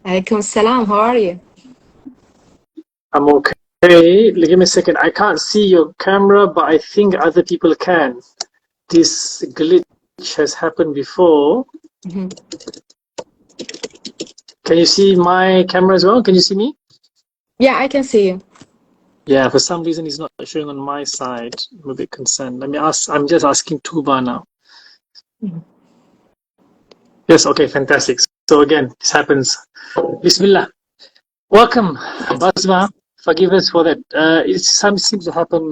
Alaikum salam. How are you? I'm okay. Give me a second. I can't see your camera, but I think other people can. This glitch has happened before. Mm-hmm. Can you see my camera as well? Can you see me? Yeah, I can see you. Yeah, for some reason it's not showing on my side. I'm a bit concerned. Let me ask. I'm just asking Tuba now. Mm-hmm. Yes, okay, fantastic. So again, this happens. Bismillah. Welcome, Basma. Forgive us for that. It seems to happen.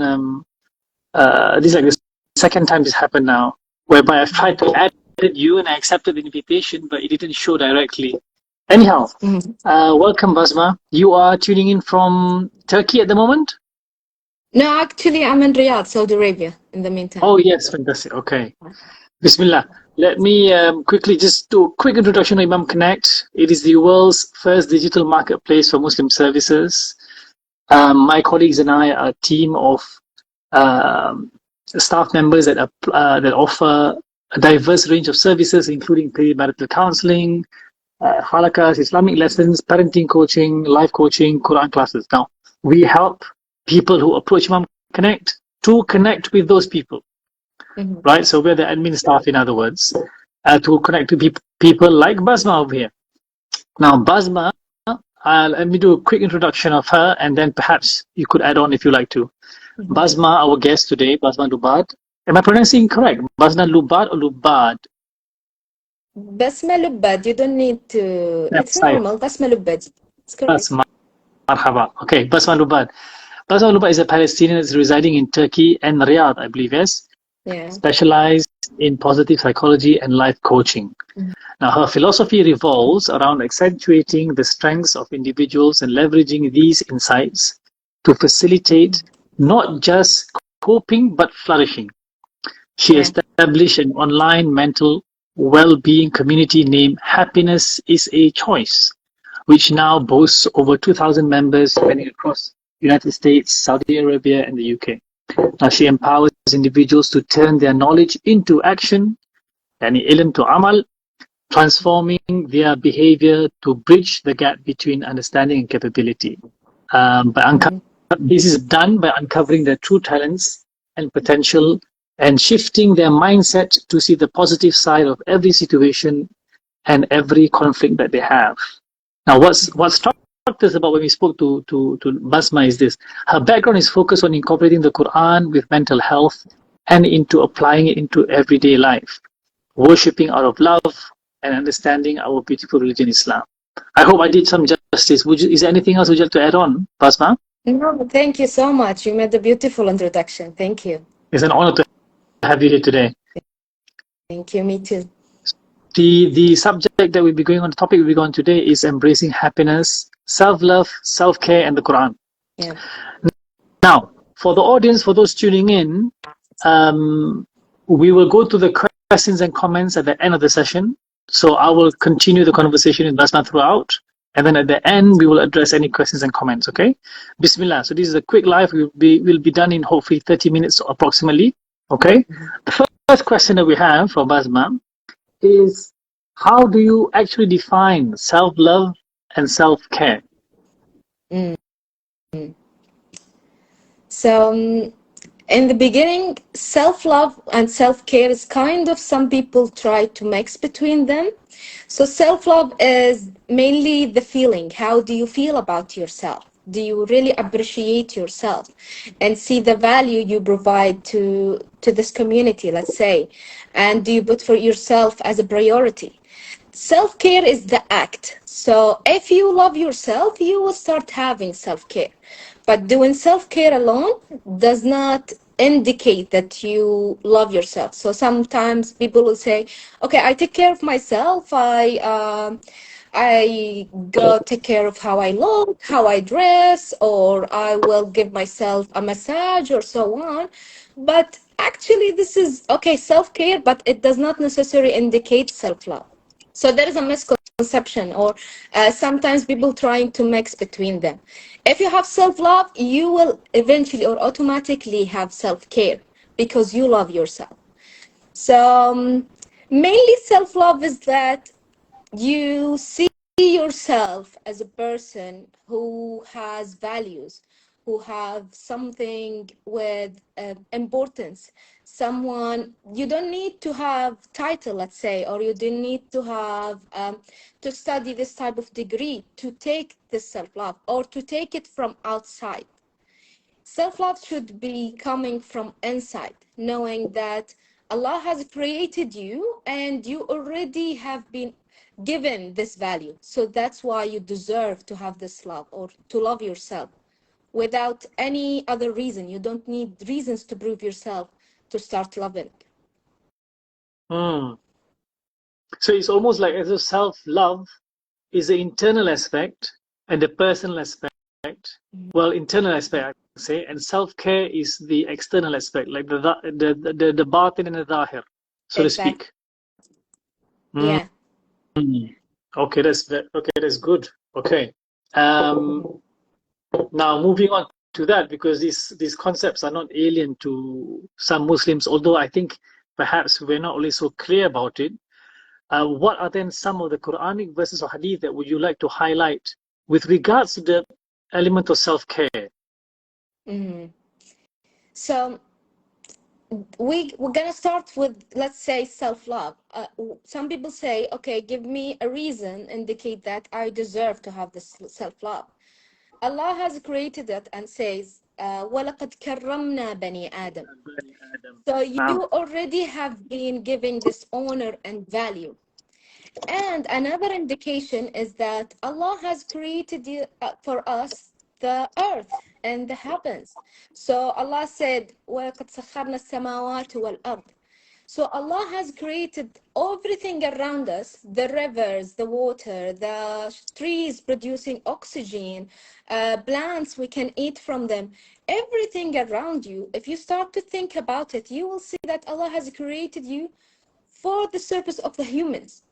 This is like the second time this happened now, whereby I've tried to add you and I accepted the invitation, but it didn't show directly. Anyhow, welcome, Basma. You are tuning in from Turkey at the moment? No, actually, I'm in Riyadh, Saudi Arabia, in the meantime. Oh, yes, fantastic. Okay. Bismillah. Let me quickly just do a quick introduction of Imam Connect. It is the world's first digital marketplace for Muslim services. My colleagues and I are a team of staff members that offer a diverse range of services, including premarital counseling, halakas, Islamic lessons, parenting coaching, life coaching, Quran classes. Now, we help people who approach Imam Connect to connect with those people. Mm-hmm. Right, so we're the admin staff, in other words, to connect to people like Basma over here. Now, Basma, let me do a quick introduction of her, and then perhaps you could add on if you like to. Mm-hmm. Basma, our guest today, Basma Lubad. Am I pronouncing correct? Basma Lubad or Lubad? Basma Lubad. You don't need to. It's normal. Basma Lubad. It's correct. Basma. Marhaba. Okay, Basma Lubad. Basma Lubad is a Palestinian that's residing in Turkey and Riyadh, I believe, yes? Yeah. Specialized in positive psychology and life coaching. Mm-hmm. Now, her philosophy revolves around accentuating the strengths of individuals and leveraging these insights to facilitate not just coping but flourishing. She established an online mental well-being community named Happiness is a Choice, which now boasts over 2,000 members spanning across the United States, Saudi Arabia, and the UK. Now, she empowers individuals to turn their knowledge into action, yani ilm to amal, transforming their behavior to bridge the gap between understanding and capability. This is done by uncovering their true talents and potential and shifting their mindset to see the positive side of every situation and every conflict that they have. Now, what struck us about when we spoke to Basma is this. Her background is focused on incorporating the Quran with mental health and into applying it into everyday life, worshipping out of love and understanding our beautiful religion, Islam. I hope I did some justice. Is there anything else would you like to add on, Basma? No, thank you so much. You made a beautiful introduction. Thank you. It's an honor to have you here today. Thank you. Me too. The subject that we'll be going on, the topic we'll be going on today is embracing happiness, self-love, self-care, and the Quran. Yeah. Now, for the audience, for those tuning in, we will go to the questions and comments at the end of the session. So I will continue the conversation in Basma throughout. And then at the end, we will address any questions and comments, okay? Bismillah. So this is a quick live. Will be done in hopefully 30 minutes approximately, okay? The first question that we have for Basma is, how do you actually define self-love and self-care? So, in the beginning, self-love and self-care is kind of, some people try to mix between them. So self-love is mainly the feeling. How do you feel about yourself? Do you really appreciate yourself and see the value you provide to this community, let's say? And do you put for yourself as a priority? Self-care is the act. So if you love yourself, you will start having self-care. But doing self-care alone does not indicate that you love yourself. So sometimes people will say, okay, I take care of myself. I go take care of how I look, how I dress, or I will give myself a massage or so on. But actually this is, okay, self-care, but it does not necessarily indicate self-love. So there is a misconception, or sometimes people trying to mix between them. If you have self-love, you will eventually or automatically have self-care because you love yourself. So mainly self-love is that you see yourself as a person who has values, who have something with importance. Someone, you don't need to have title, let's say, or you don't need to have to study this type of degree to take this self-love or to take it from outside. Self-love should be coming from inside, knowing that Allah has created you and you already have been given this value. So that's why you deserve to have this love or to love yourself without any other reason. You don't need reasons to prove yourself to start loving. So it's almost like as a self-love is the internal aspect and the personal aspect. Well, internal aspect, I would say, and self-care is the external aspect, like the batin and the zahir, so to speak. Yeah. Okay, that's good. Okay. Now moving on to that, because these concepts are not alien to some Muslims, although I think perhaps we're not always so clear about it. What are then some of the Quranic verses or hadith that would you like to highlight with regards to the element of self-care? So we're gonna start with, let's say, self-love. Some people say, okay, give me a reason, indicate that I deserve to have this self-love. Allah has created it and says, وَلَقَدْ كَرَّمْنَا بَنِي آدَمَ. So you already have been given this honor and value. And another indication is that Allah has created for us the earth and the heavens. So Allah said, وَلَقَدْ سَخَّرْنَا السَّمَاوَاتِ وَالْأَرْضِ. So Allah has created everything around us, the rivers, the water, the trees producing oxygen, plants, we can eat from them. Everything around you, if you start to think about it, you will see that Allah has created you for the purpose of the humans.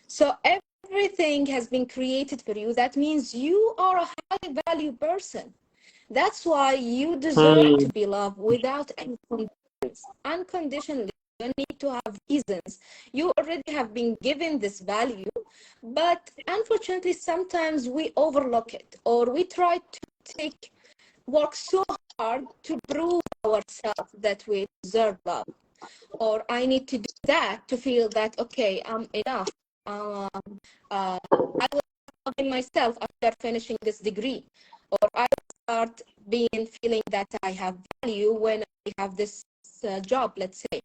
So everything has been created for you. That means you are a high value person. That's why you deserve to be loved without any conditions, unconditionally. You don't need to have reasons. You already have been given this value, but unfortunately, sometimes we overlook it, or we try to work so hard to prove ourselves that we deserve love, or I need to do that to feel that, okay, I'm enough. I will love in myself after finishing this degree, or I start feeling that I have value when I have this job, let's say.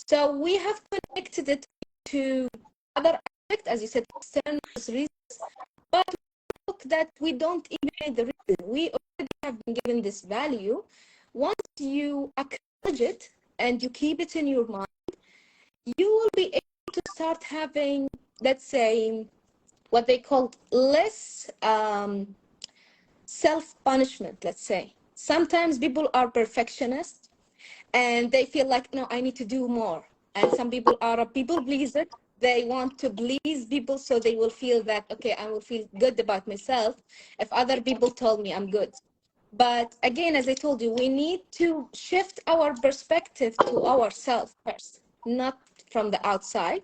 So we have connected it to other aspects, as you said, external reasons, but look that we don't even need the reason. We already have been given this value. Once you acknowledge it and you keep it in your mind, you will be able to start having, let's say, what they call less self-punishment, let's say. Sometimes people are perfectionists and they feel like, no, I need to do more. And some people are a people pleaser. They want to please people, so they will feel that, okay, I will feel good about myself if other people told me I'm good. But again, as I told you, we need to shift our perspective to ourselves first, not from the outside.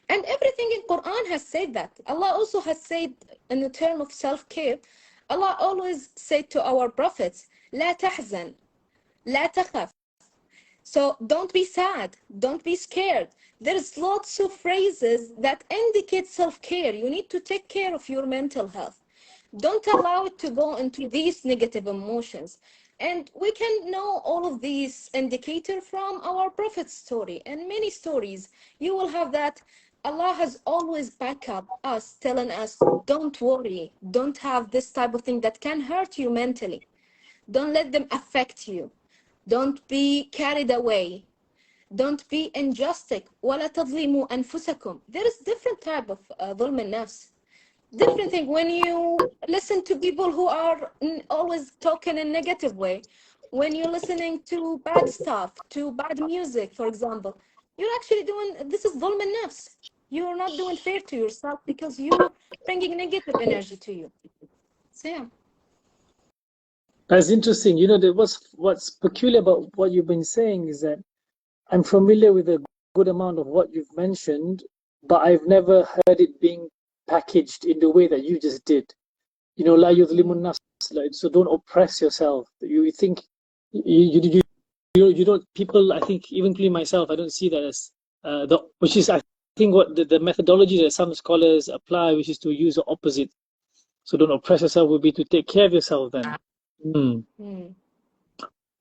And everything in Quran has said that. Allah also has said in the term of self-care, Allah always said to our prophets, لا تحزن, لا تخف. So don't be sad, don't be scared. There's lots of phrases that indicate self-care. You need to take care of your mental health. Don't allow it to go into these negative emotions. And we can know all of these indicators from our prophet's story and many stories. You will have that Allah has always backed up us, telling us, don't worry, don't have this type of thing that can hurt you mentally. Don't let them affect you. Don't be carried away. Don't be injustice. ولا تظلموا أنفسكم. There is different type of ظلم النفس. Different thing when you listen to people who are always talking in a negative way. When you're listening to bad stuff, to bad music, for example, you're actually doing, this is ظلم النفس. You're not doing fair to yourself because you're bringing negative energy to you. So yeah. That's interesting. You know, what's peculiar about what you've been saying is that I'm familiar with a good amount of what you've mentioned, but I've never heard it being packaged in the way that you just did. You know, la yudhlimun nafs, like, so don't oppress yourself. You think you don't. People, I think, even including myself, I don't see that as which is, I think, what the methodology that some scholars apply, which is to use the opposite. So don't oppress yourself would be to take care of yourself then.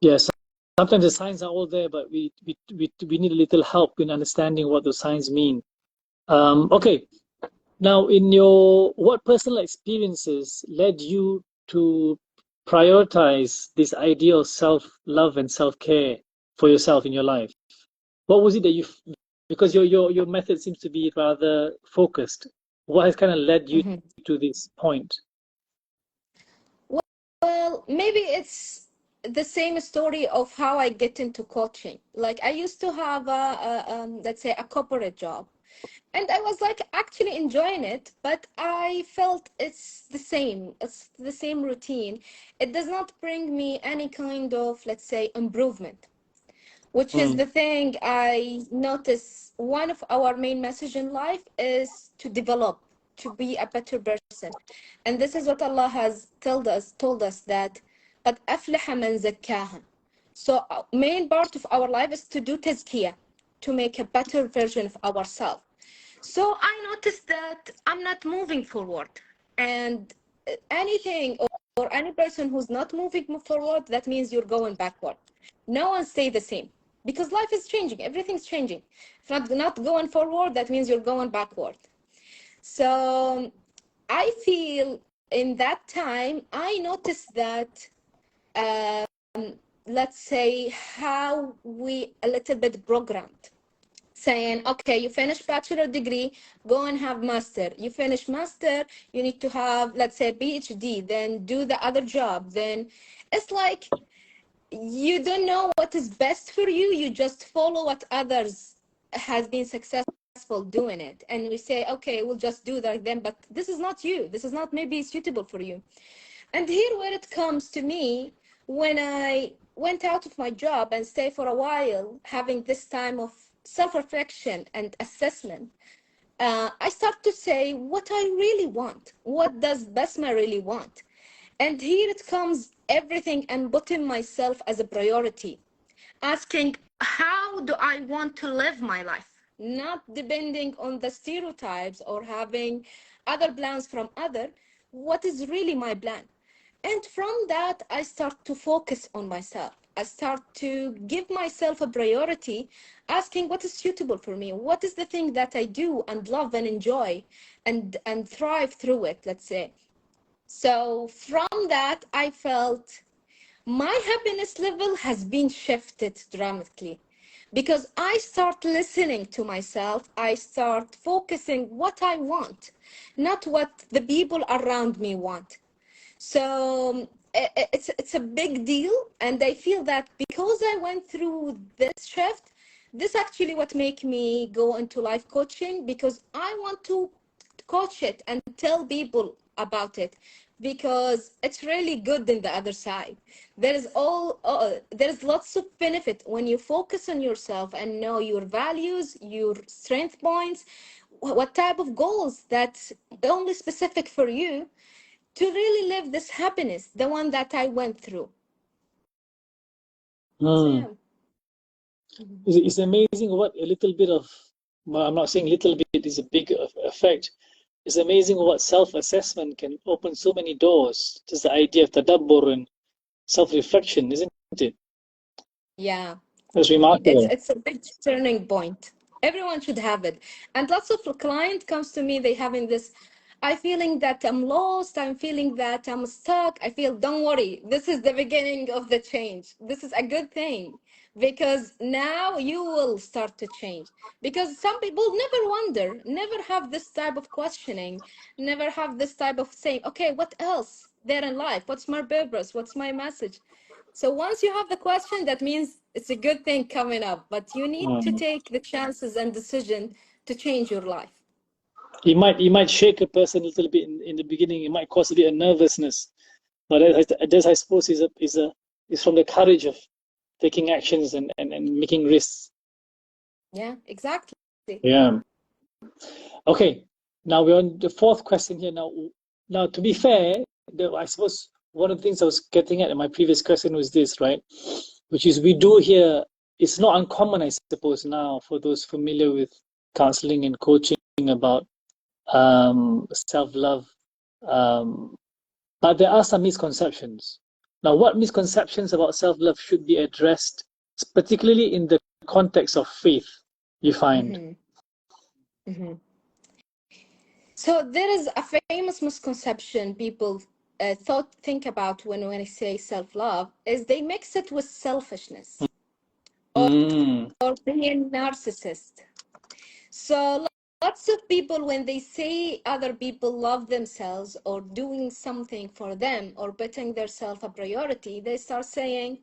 Yes. Sometimes the signs are all there, but we need a little help in understanding what those signs mean. Okay. Now, what personal experiences led you to prioritize this idea of self-love and self-care for yourself in your life? What was it that because your method seems to be rather focused. What has kind of led you to this point? Well, maybe it's the same story of how I get into coaching. Like I used to have let's say a corporate job, and I was like actually enjoying it, but I felt it's the same. It's the same routine. It does not bring me any kind of, let's say, improvement, which is the thing I notice. One of our main message in life is to develop, to be a better person. And this is what Allah has told us that قَدْ أَفْلَحَ مَنْ زَكَّاهَا. So main part of our life is to do tazkiyah, to make a better version of ourselves. So I noticed that I'm not moving forward. And anything or any person who's not moving forward, that means you're going backward. No one stay the same because life is changing. Everything's changing. If not going forward, that means you're going backward. So I feel in that time, I noticed that, let's say, how we a little bit programmed, saying, okay, you finish bachelor degree, go and have master. You finish master, you need to have, let's say, PhD, then do the other job. Then it's like you don't know what is best for you. You just follow what others has been successful doing it. And we say, okay, we'll just do that then, but this is not you. This is not maybe suitable for you. And here where it comes to me, when I went out of my job and stayed for a while, having this time of self-reflection and assessment, I start to say what I really want. What does Basma really want? And here it comes everything and putting myself as a priority, asking how do I want to live my life, not depending on the stereotypes or having other plans from other. What is really my plan? And from that, I start to focus on myself. I start to give myself a priority, asking what is suitable for me. What is the thing that I do and love and enjoy and thrive through it, let's say. So from that, I felt my happiness level has been shifted dramatically because I start listening to myself. I start focusing what I want, not what the people around me want. So it's a big deal, and I feel that because I went through this shift, this actually what make me go into life coaching, because I want to coach it and tell people about it, because it's really good in the other side. There's lots of benefit when you focus on yourself and know your values, your strength points, what type of goals that's only specific for you, to really live this happiness, the one that I went through. So, yeah. It's amazing what a little bit of, well, I'm not saying little bit is a big effect. It's amazing what self-assessment can open so many doors. Just the idea of tadabbur and self-reflection, isn't it? Yeah. That's remarkable. It's a big turning point. Everyone should have it. And lots of client comes to me, they having this, I feeling that I'm lost, I'm feeling that I'm stuck. I feel, don't worry, this is the beginning of the change. This is a good thing, because now you will start to change. Because some people never wonder, never have this type of questioning, never have this type of saying, okay, what else there in life? What's my purpose? What's my message? So once you have the question, that means it's a good thing coming up, but you need to take the chances and decision to change your life. It might shake a person a little bit in the beginning. It might cause a bit of nervousness, but this, I suppose, is from the courage of taking actions and making risks. Yeah, exactly. Yeah. Okay. Now we're on the fourth question here. Now to be fair, I suppose one of the things I was getting at in my previous question was this, right? Which is we do hear, it's not uncommon, I suppose, now for those familiar with counseling and coaching about self-love. But there are some misconceptions. Now, what misconceptions about self-love should be addressed, particularly in the context of faith, you find? So there is a famous misconception people think about when I say self-love is they mix it with selfishness or being narcissist. So lots of people, when they say other people love themselves or doing something for them or putting their self a priority, they start saying,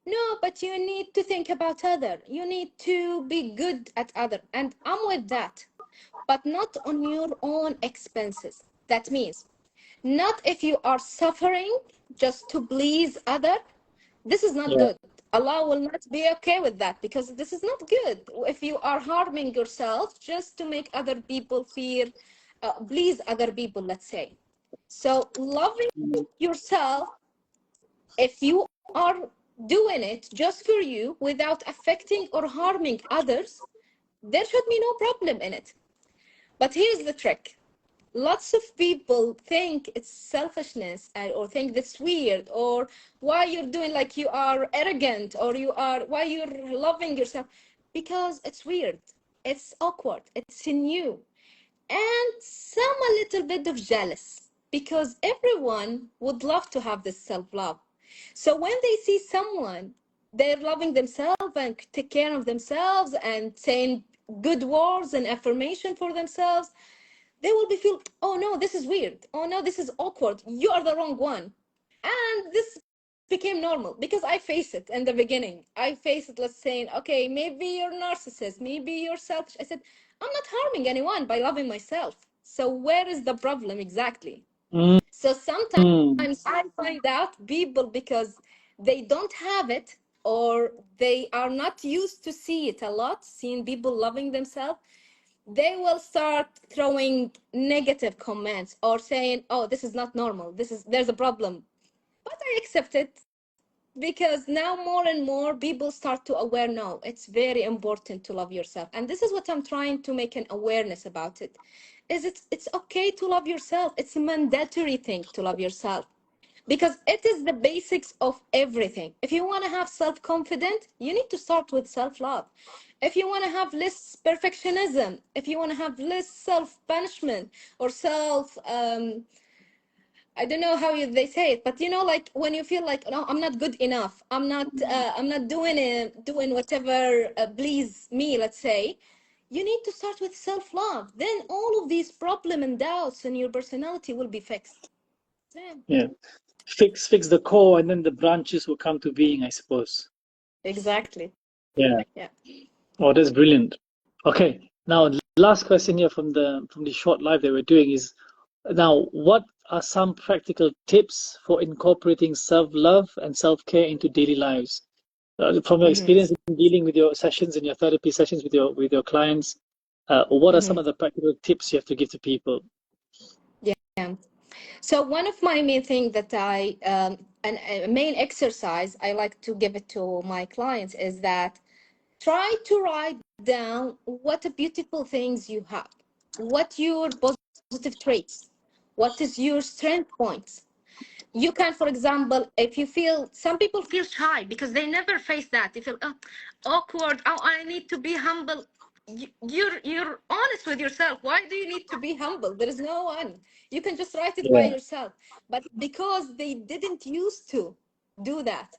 no, but you need to think about other. You need to be good at other. And I'm with that, but not on your own expenses. That means not if you are suffering just to please other. This is not Yeah. good. Allah will not be okay with that, because this is not good. If you are harming yourself just to make other people feel, please other people, let's say. So loving yourself, if you are doing it just for you without affecting or harming others, there should be no problem in it. But here's the trick. Lots of people think it's selfishness, or think that's weird, or why you're doing, like you are arrogant, or why you're loving yourself, because it's weird, it's awkward, it's new, and some a little bit of jealous, because everyone would love to have this self-love. So when they see someone, they're loving themselves and take care of themselves and saying good words and affirmation for themselves, they will be feel, oh no, this is weird, oh no, this is awkward, you are the wrong one. And this became normal, because I face it in the beginning. I face it, let's say, okay, maybe you're narcissist, maybe you're selfish. I said, I'm not harming anyone by loving myself, so where is the problem exactly? Mm. So sometimes I find out people, because they don't have it, or they are not used to see it a lot, seeing people loving themselves, they will start throwing negative comments or saying, oh, this is not normal, there's a problem. But I accept it, because now more and more people start to aware, no, it's very important to love yourself. And this is what I'm trying to make an awareness about it, is it's okay to love yourself. It's a mandatory thing to love yourself, because it is the basics of everything. If you want to have self-confidence, you need to start with self-love. If you want to have less perfectionism, if you want to have less self-punishment or I don't know how they say it, but like when you feel like, no, I'm not good enough, I'm not doing whatever please me, let's say, you need to start with self-love. Then all of these problems and doubts in your personality will be fixed. Yeah. Fix the core, and then the branches will come to being, I suppose. Exactly. Yeah. Yeah. Oh, that's brilliant. Okay. Now, last question here from the short live that we're doing is, now, what are some practical tips for incorporating self-love and self-care into daily lives? From your experience in dealing with your sessions and your therapy sessions with your clients, what are some of the practical tips you have to give to people? Yeah. So one of my main thing that a main exercise I like to give it to my clients is that try to write down what beautiful things you have, what your positive traits, what is your strength points. You can, for example, if you feel, some people feel shy because they never face that. They feel awkward. Oh, I need to be humble. You're honest with yourself. Why do you need to be humble? There is no one. You can just write it by Yeah. yourself. But because they didn't used to do that,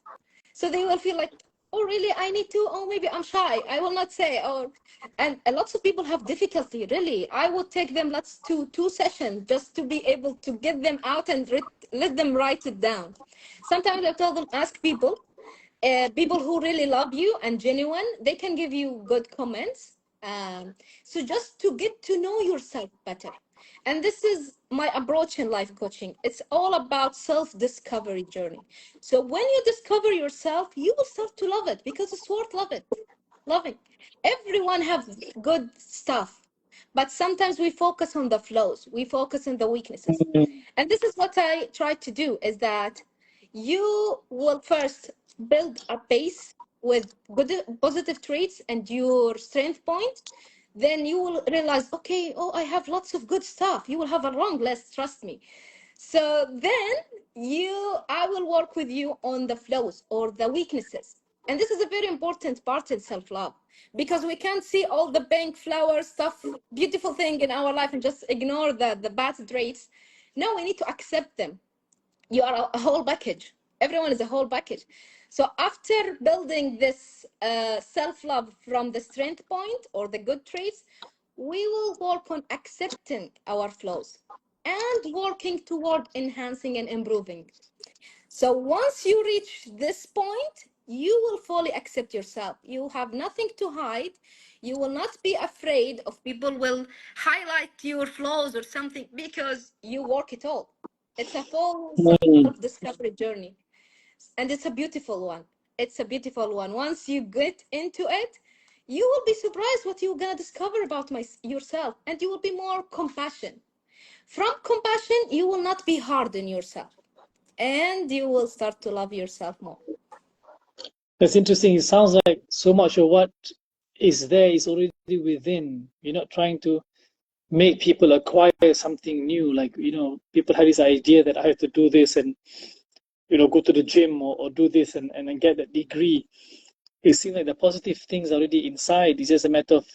so they will feel like, oh really, I need to, oh maybe I'm shy, I will not say. Or and lots of people have difficulty, really. I would take them, let's do 2 sessions just to be able to get them out and let them write it down. Sometimes I tell them, ask people, people who really love you and genuine, they can give you good comments. So just to get to know yourself better. And this is my approach in life coaching. It's all about self-discovery journey. So when you discover yourself, you will start to love it, because it's worth loving. Everyone have good stuff, but sometimes we focus on the flaws, we focus on the weaknesses. And this is what I try to do, is that you will first build a base with good positive traits and your strength point. Then you will realize, okay, oh, I have lots of good stuff. You will have a long list, trust me. So then I will work with you on the flaws or the weaknesses. And this is a very important part in self-love, because we can't see all the pink flower stuff, beautiful thing in our life and just ignore the bad traits. No, we need to accept them. You are a whole package. Everyone is a whole package. So after building this self-love from the strength point or the good traits, we will work on accepting our flaws and working toward enhancing and improving. So once you reach this point, you will fully accept yourself. You have nothing to hide. You will not be afraid of people will highlight your flaws or something, because you work it all. It's a full self-discovery journey. And it's a beautiful one. It's a beautiful one. Once you get into it, you will be surprised what you're going to discover about yourself, and you will be more compassion. From compassion, you will not be hard on yourself, and you will start to love yourself more. That's interesting. It sounds like so much of what is there is already within. You're not trying to make people acquire something new. Like, people have this idea that I have to do this and, go to the gym or do this and get that degree. It seems like the positive things are already inside. It's just a matter of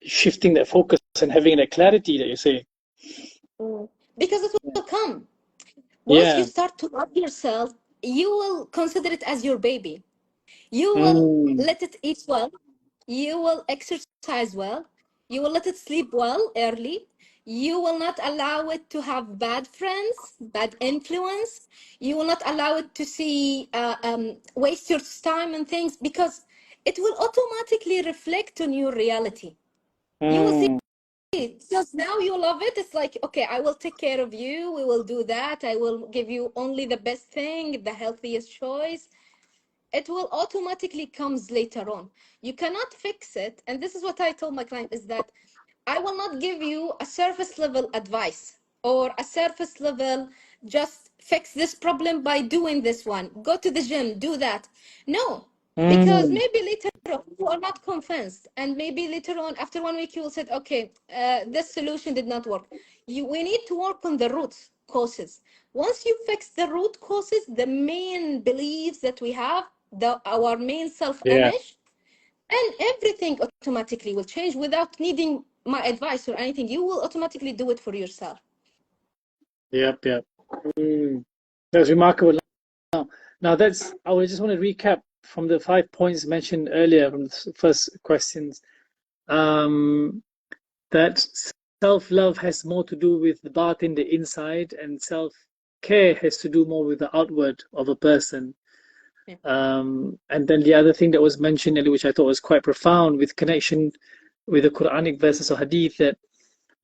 shifting that focus and having that clarity that you say. Because it will come. Once you start to love yourself, you will consider it as your baby. You will let it eat well. You will exercise well. You will let it sleep well early. You will not allow it to have bad friends, bad influence. You will not allow it to see, waste your time and things, because it will automatically reflect on your reality. You will see it. Because now you love it. It's like, okay, I will take care of you. We will do that. I will give you only the best thing, the healthiest choice. It will automatically comes later on. You cannot fix it. And this is what I told my client, is that I will not give you a surface level advice or a surface level, just fix this problem by doing this one. Go to the gym, do that. No, because maybe later on you are not convinced. And maybe later on, after 1 week, you will say, okay, this solution did not work. We need to work on the root causes. Once you fix the root causes, the main beliefs that we have, our main self-image, and everything automatically will change without needing my advice or anything. You will automatically do it for yourself. Yep. That's remarkable. Now that's, I just want to recap from the 5 points mentioned earlier from the first questions. That self-love has more to do with the batin, the inside, and self-care has to do more with the outward of a person. Yeah. And then the other thing that was mentioned earlier, which I thought was quite profound, with connection with the Quranic verses or hadith, that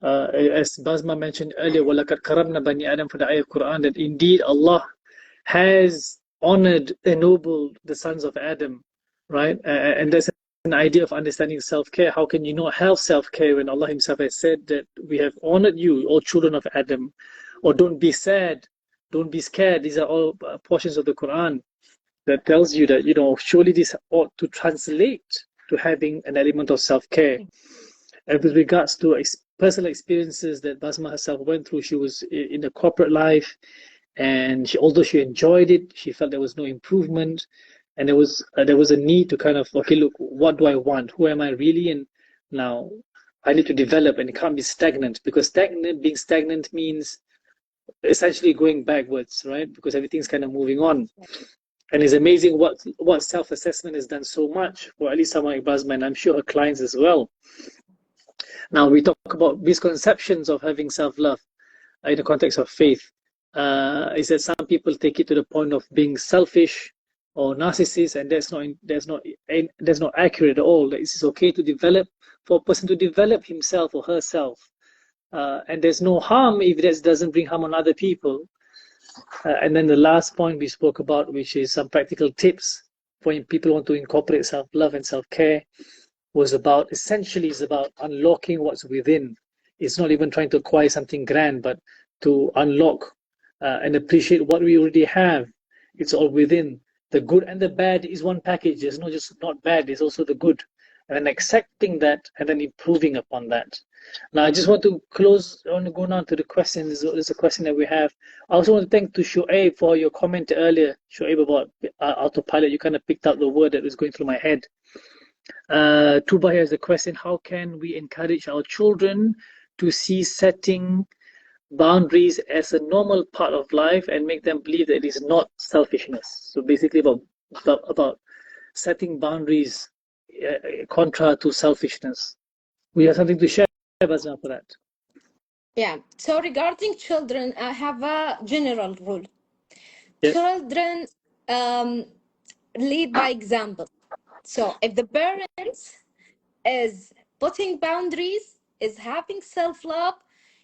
as Basma mentioned earlier, وَلَقَدْ كَرَمْنَا بَنِي آدَمَ, for the ayah of Quran, that indeed Allah has honored, ennobled the sons of Adam, right? And that's an idea of understanding self-care. How can you not have self-care when Allah Himself has said that we have honored you, all children of Adam? Or don't be sad, don't be scared. These are all portions of the Quran that tells you that, surely this ought to translate to having an element of self-care. And with regards to personal experiences that Basma herself went through, she was in a corporate life, and although she enjoyed it, she felt there was no improvement, and there was a need to kind of, okay, look, what do I want? Who am I really? And now I need to develop, and it can't be stagnant, because being stagnant means essentially going backwards, right? Because everything's kind of moving on. And it's amazing what self-assessment has done so much for at least someone like Basma, and I'm sure her clients as well. Now we talk about misconceptions of having self-love in the context of faith. Is that some people take it to the point of being selfish or narcissist, and that's not accurate at all. It's okay to develop, for a person to develop himself or herself, and there's no harm if that doesn't bring harm on other people. And then the last point we spoke about, which is some practical tips for when people want to incorporate self-love and self-care, was about unlocking what's within. It's not even trying to acquire something grand, but to unlock and appreciate what we already have. It's all within. The good and the bad is one package. There's not just not bad, there's also the good. And then accepting that and then improving upon that. Now, I just want to close, I want to go now to the questions. There's a question that we have. I also want to thank to Shoaib for your comment earlier, Shoaib, about autopilot. You kind of picked out the word that was going through my head. Tuba has a question: how can we encourage our children to see setting boundaries as a normal part of life and make them believe that it is not selfishness? So basically about setting boundaries contra to selfishness. We have something to share, Basma, for that. Yeah. So regarding children, I have a general rule. Yeah. Children lead by example. So if the parents is putting boundaries, is having self-love,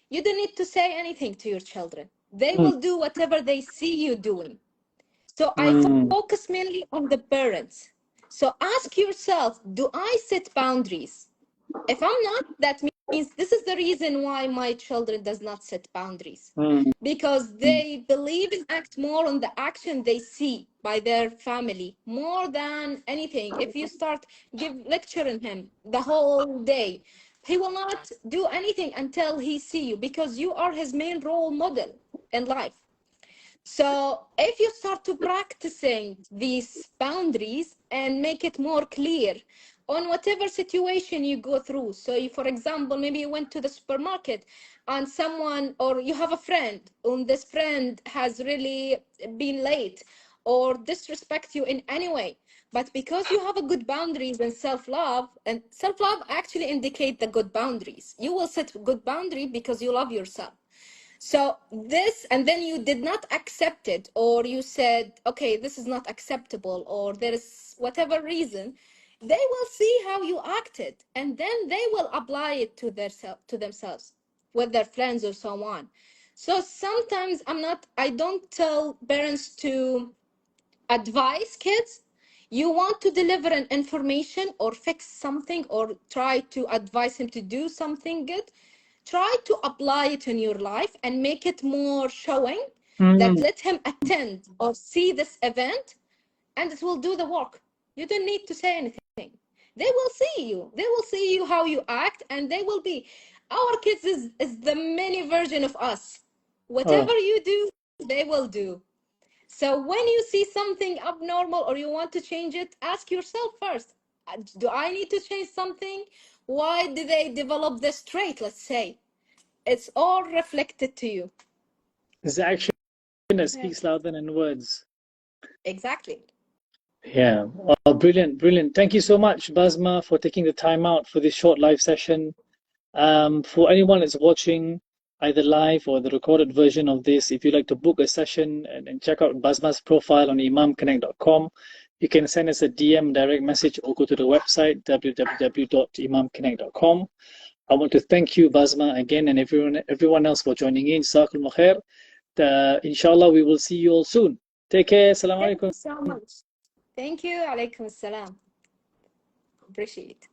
you don't need to say anything to your children. They will do whatever they see you doing. So I focus mainly on the parents. So ask yourself, do I set boundaries? If I'm not, that means this is the reason why my children does not set boundaries. Because they believe and act more on the action they see by their family more than anything. If you start lecturing him the whole day, he will not do anything until he see you, because you are his main role model in life. So if you start to practicing these boundaries and make it more clear on whatever situation you go through. So you, for example, maybe you went to the supermarket and someone, or you have a friend, and this friend has really been late or disrespect you in any way. But because you have a good boundaries and self-love actually indicate the good boundaries. You will set good boundary because you love yourself. So this, and then you did not accept it, or you said, okay, this is not acceptable, or there is whatever reason, they will see how you acted, and then they will apply it to themselves with their friends or so on. So sometimes I don't tell parents to advise kids. You want to deliver an information or fix something or try to advise him to do something good, try to apply it in your life and make it more showing, that let him attend or see this event, and it will do the work. You don't need to say anything. They will see you. They will see you how you act, and they will be. Our kids is the mini version of us. Whatever you do, they will do. So when you see something abnormal or you want to change it, ask yourself first, do I need to change something? Why do they develop this trait, let's say? It's all reflected to you. It's the action that speaks louder than words. Exactly. Yeah. Oh, brilliant, brilliant. Thank you so much, Basma, for taking the time out for this short live session. For anyone that's watching either live or the recorded version of this, if you'd like to book a session and check out Basma's profile on imamconnect.com, you can send us a DM direct message or go to the website www.imamconnect.com. I want to thank you, Basma, again, and everyone else for joining in. Jazakumullah khair. Inshallah, we will see you all soon. Take care. Assalamu alaikum. Thank you so much. Thank you. Alaikum salam. Appreciate it.